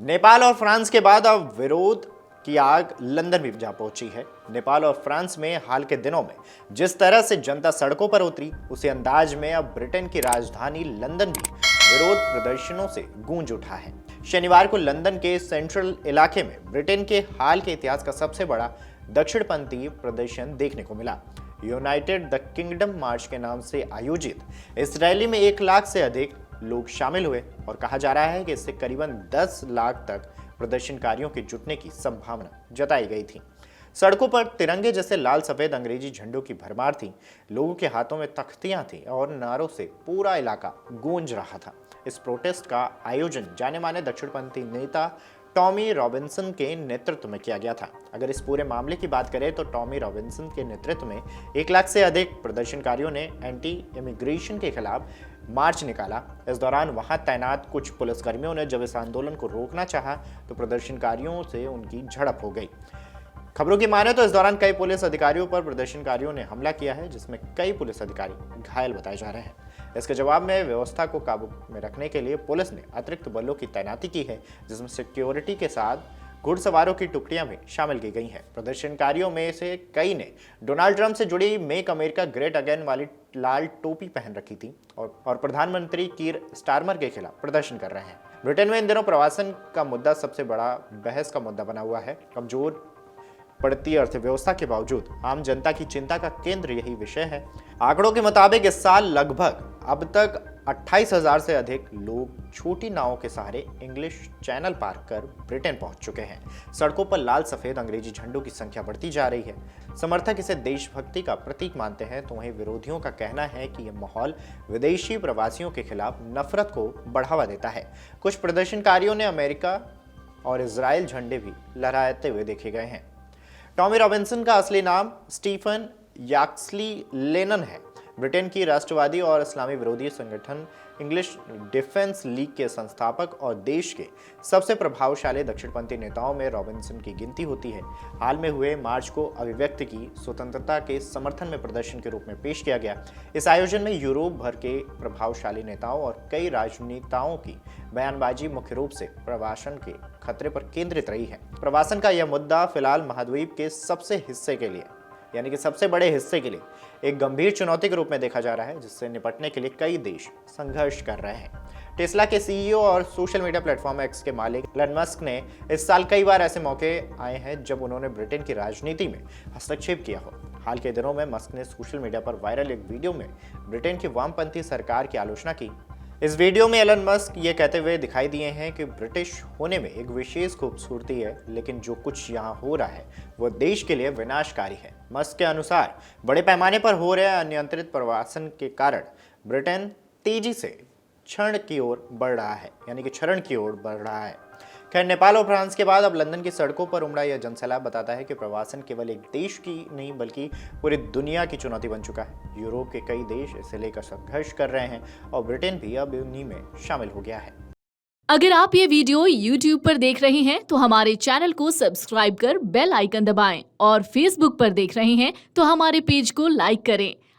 नेपाल और फ्रांस के बाद अब विरोध की आग लंदन भी जा पहुंची है। नेपाल और फ्रांस में हाल के दिनों में जिस तरह से जनता सड़कों पर उतरी, उसी अंदाज में अब ब्रिटेन की राजधानी लंदन भी विरोध प्रदर्शनों से गूंज उठा है। शनिवार को लंदन के सेंट्रल इलाके में ब्रिटेन के हाल के इतिहास का सबसे बड़ा दक्षिणपंथी प्रदर्शन देखने को मिला। यूनाइटेड द किंगडम मार्च के नाम से आयोजित इस रैली में 1 लाख से अधिक लोग शामिल हुए और कहा जा रहा है कि इससे करीबन 10 लाख तक प्रदर्शनकारियों के जुटने की संभावना जताई गई थी। सड़कों पर तिरंगे जैसे लाल सफेद अंग्रेजी झंडों की भरमार थी। लोगों के हाथों में तख्तियां थी और नारों से पूरा इलाका गूंज रहा था। इस प्रोटेस्ट का आयोजन जाने माने दक्षिणपंथी नेता टॉमी रॉबिन्सन के नेतृत्व में किया गया था। अगर इस पूरे मामले की बात करें तो टॉमी रॉबिन्सन के नेतृत्व में 1 लाख से अधिक प्रदर्शनकारियों ने एंटी इमिग्रेशन के खिलाफ मार्च निकाला। इस दौरान वहां तैनात कुछ पुलिसकर्मियों ने जब इस आंदोलन को रोकना चाहा तो प्रदर्शनकारियों से उनकी झड़प हो गई। खबरों की माने तो इस दौरान कई पुलिस अधिकारियों पर प्रदर्शनकारियों ने हमला किया है, जिसमें कई पुलिस अधिकारी घायल बताए जा रहे हैं। इसके जवाब में व्यवस्था को काबू में रखने के लिए पुलिस ने अतिरिक्त बलों की तैनाती की है, जिसमें सिक्योरिटी के साथ घुड़सवारों की टुकड़ियां भी शामिल की गई हैं। प्रदर्शनकारियों में से कई ने डोनाल्ड ट्रंप से जुड़ी मेक अमेरिका ग्रेट अगेन वाली लाल टोपी पहन रखी थी और प्रधानमंत्री कीर स्टारमर के खिलाफ प्रदर्शन कर रहे हैं। ब्रिटेन में इन दिनों प्रवासन का मुद्दा सबसे बड़ा बहस का मुद्दा बना हुआ है। कमजोर पड़ती अर्थव्यवस्था के बावजूद आम जनता की चिंता का केंद्र यही विषय है। आंकड़ों के मुताबिक इस साल लगभग अब तक 28,000 से अधिक लोग छोटी नावों के सहारे इंग्लिश चैनल पार कर ब्रिटेन पहुंच चुके हैं। सड़कों पर लाल सफेद अंग्रेजी झंडों की संख्या बढ़ती जा रही है। समर्थक इसे देशभक्ति का प्रतीक मानते हैं तो वहीं विरोधियों का कहना है कि यह माहौल विदेशी प्रवासियों के खिलाफ नफरत को बढ़ावा देता है। कुछ प्रदर्शनकारियों ने अमेरिका और इजराइल झंडे भी लहराते हुए देखे गए हैं। टॉमी रॉबिन्सन का असली नाम स्टीफन याक्सली लेनन है। ब्रिटेन की राष्ट्रवादी और इस्लामी विरोधी संगठन इंग्लिश डिफेंस लीग के संस्थापक और देश के सबसे प्रभावशाली दक्षिणपंथी नेताओं में रॉबिन्सन की गिनती होती है। हाल में हुए मार्च को अभिव्यक्ति की स्वतंत्रता के समर्थन में प्रदर्शन के रूप में पेश किया गया। इस आयोजन में यूरोप भर के प्रभावशाली नेताओं और कई राजनेताओं की बयानबाजी मुख्य रूप से प्रवासन के खतरे पर केंद्रित रही है। प्रवासन का यह मुद्दा फिलहाल महाद्वीप के सबसे बड़े हिस्से के लिए एक गंभीर चुनौती के रूप में देखा जा रहा है, जिससे निपटने के लिए कई देश संघर्ष कर रहे हैं। टेस्ला के सीईओ और सोशल मीडिया प्लेटफॉर्म एक्स के मालिक एलन मस्क ने इस साल कई बार ऐसे मौके आए हैं जब उन्होंने ब्रिटेन की राजनीति में हस्तक्षेप किया हो। हाल के दिनों में मस्क ने सोशल मीडिया पर वायरल एक वीडियो में ब्रिटेन की वामपंथी सरकार की आलोचना की। इस वीडियो में एलन मस्क ये कहते हुए दिखाई दिए हैं कि ब्रिटिश होने में एक विशेष खूबसूरती है, लेकिन जो कुछ यहाँ हो रहा है वो देश के लिए विनाशकारी है। मस्क के अनुसार बड़े पैमाने पर हो रहे अनियंत्रित प्रवासन के कारण ब्रिटेन तेजी से क्षरण की ओर बढ़ रहा है। खैर, नेपाल और फ्रांस के बाद अब लंदन की सड़कों पर उमड़ा यह जनसैलाब बताता है कि प्रवासन केवल एक देश की नहीं बल्कि पूरी दुनिया की चुनौती बन चुका है। यूरोप के कई देश इसे लेकर संघर्ष कर रहे हैं और ब्रिटेन भी अब उन्हीं में शामिल हो गया है। अगर आप ये वीडियो YouTube पर देख रहे हैं तो हमारे चैनल को सब्सक्राइब कर बेल आइकन दबाएं और Facebook पर देख रहे हैं तो हमारे पेज को लाइक करें।